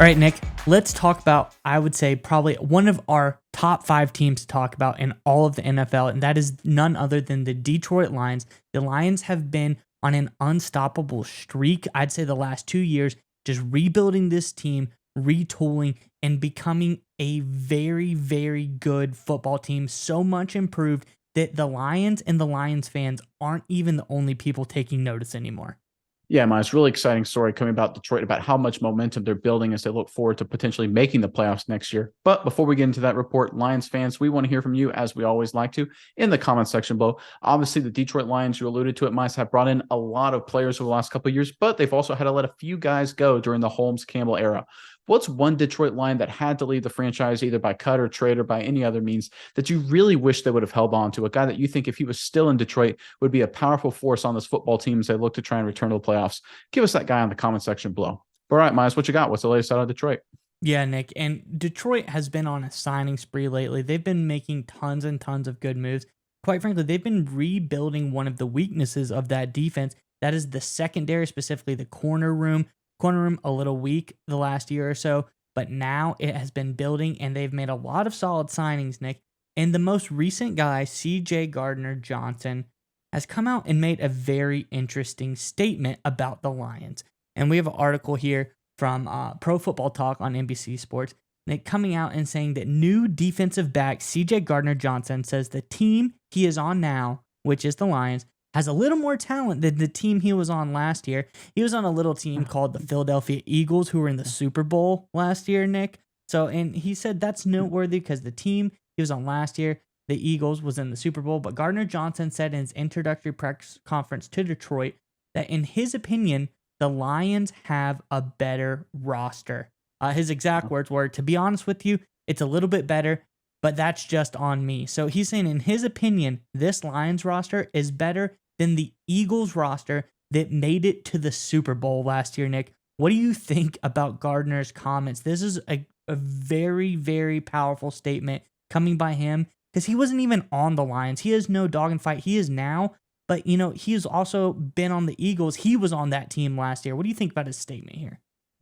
All right, Nick, let's talk about, I would say, probably one of our top 5 teams to talk about in all of the NFL, and that is none other than the Detroit Lions. The Lions have been on an unstoppable streak, I'd say the last 2 years, just rebuilding this team, retooling, and becoming a very, very good football team, so much improved that the Lions and the Lions fans aren't even the only people taking notice anymore. Yeah, Miles, really exciting story coming about Detroit about how much momentum they're building as they look forward to potentially making the playoffs next year. But before we get into that report, Lions fans, we want to hear from you as we always like to in the comment section below. Obviously, the Detroit Lions, you alluded to it, Miles, have brought in a lot of players over the last couple of years, but they've also had to let a few guys go during the Holmes-Campbell era. What's one Detroit Lion that had to leave the franchise either by cut or trade or by any other means that you really wish they would have held on to? A guy that you think if he was still in Detroit would be a powerful force on this football team as they look to try and return to the playoffs? Give us that guy in the comment section below. All right, Miles, what you got? What's the latest out of Detroit? Yeah, Nick, and Detroit has been on a signing spree lately. They've been making tons and tons of good moves. Quite frankly, they've been rebuilding one of the weaknesses of that defense. That is the secondary, specifically the corner room. Corner room a little weak the last year or so, but now it has been building, and they've made a lot of solid signings, Nick. And the most recent guy, CJ Gardner Johnson, has come out and made a very interesting statement about the Lions. And we have an article here from Pro Football Talk on NBC Sports, Nick, coming out and saying that new defensive back CJ Gardner Johnson says the team he is on now, which is the Lions, has a little more talent than the team he was on last year. He was on a little team called the Philadelphia Eagles, who were in the Super Bowl last year, Nick. So, and he said that's noteworthy because the team he was on last year, the Eagles, was in the Super Bowl. But Gardner Johnson said in his introductory press conference to Detroit that in his opinion, the Lions have a better roster. His exact words were, to be honest with you, it's a little bit better, but that's just on me. So he's saying in his opinion, this Lions roster is better than the Eagles roster that made it to the Super Bowl last year, Nick. What do you think about Gardner's comments? This is a very, very powerful statement coming by him because he wasn't even on the Lions. He has no dog in fight. He is now, but, you know, he's also been on the Eagles. He was on that team last year. What do you think about his statement here?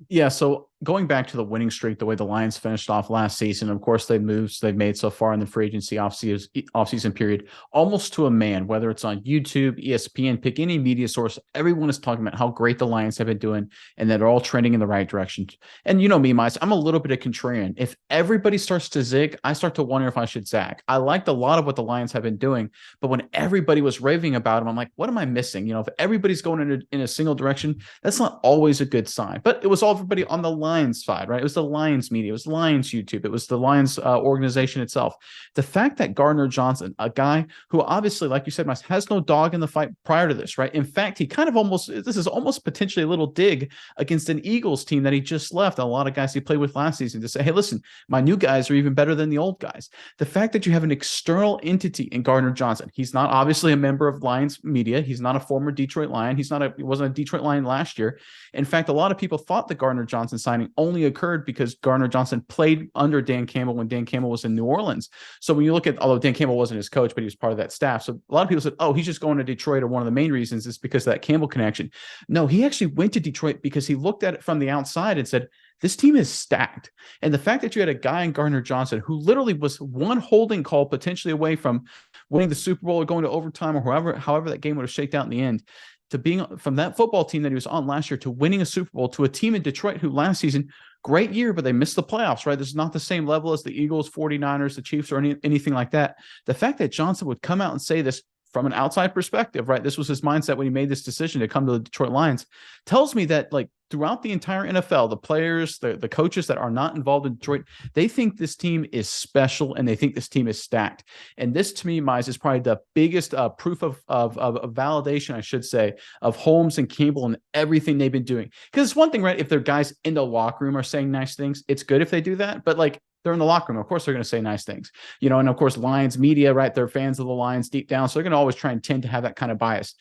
Yeah, so going back to the winning streak, the way the Lions finished off last season, of course, they've made so far in the free agency offseason period, almost to a man, whether it's on YouTube, ESPN, pick any media source, everyone is talking about how great the Lions have been doing and that they're all trending in the right direction. And you know me, Miles, I'm a little bit of contrarian. If everybody starts to zig, I start to wonder if I should zag. I liked a lot of what the Lions have been doing, but when everybody was raving about them, I'm like, what am I missing? You know, if everybody's going in a single direction, that's not always a good sign. But it was all everybody on the Lions side, right? It was the Lions media, it was Lions YouTube, it was the Lions organization itself. The fact that Gardner Johnson, a guy who obviously, like you said, has no dog in the fight prior to this, right? In fact, he kind of this is almost potentially a little dig against an Eagles team that he just left. A lot of guys he played with last season to say, hey, listen, my new guys are even better than the old guys. The fact that you have an external entity in Gardner Johnson, he's not obviously a member of Lions media. He's not a former Detroit Lion. He wasn't a Detroit Lion last year. In fact, a lot of people thought the Gardner Johnson signing only occurred because Gardner Johnson played under Dan Campbell when Dan Campbell was in New Orleans. So when you look at, although Dan Campbell wasn't his coach, but he was part of that staff. So a lot of people said, oh, he's just going to Detroit, or one of the main reasons is because of that Campbell connection. No, he actually went to Detroit because he looked at it from the outside and said, this team is stacked. And the fact that you had a guy in Gardner Johnson who literally was one holding call potentially away from winning the Super Bowl or going to overtime or however that game would have shaked out in the end, to being from that football team that he was on last year to winning a Super Bowl, to a team in Detroit who last season, great year, but they missed the playoffs, right? This is not the same level as the Eagles, 49ers, the Chiefs, or anything like that. The fact that Johnson would come out and say this from an outside perspective, right? This was his mindset when he made this decision to come to the Detroit Lions, tells me that, like, throughout the entire NFL, the players, the coaches that are not involved in Detroit, they think this team is special and they think this team is stacked. And this, to me, Mize, is probably the biggest proof of validation, I should say, of Holmes and Campbell and everything they've been doing. Because it's one thing, right, if their guys in the locker room are saying nice things, it's good if they do that. But, like, they're in the locker room, of course they're going to say nice things, you know, and of course Lions media, right? They're fans of the Lions deep down, so they're going to always try and tend to have that kind of bias.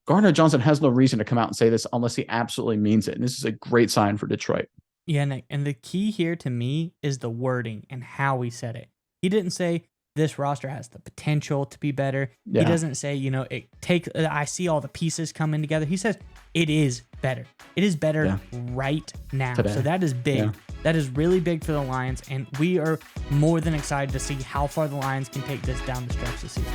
Gardner Johnson has no reason to come out and say this unless he absolutely means it. And this is a great sign for Detroit. Yeah, Nick, and the key here to me is the wording and how he said it. He didn't say this roster has the potential to be better. Yeah. He doesn't say, you know, I see all the pieces coming together. He says it is better. It is better right now. Today. So that is big. Yeah. That is really big for the Lions, and we are more than excited to see how far the Lions can take this down the stretch this season.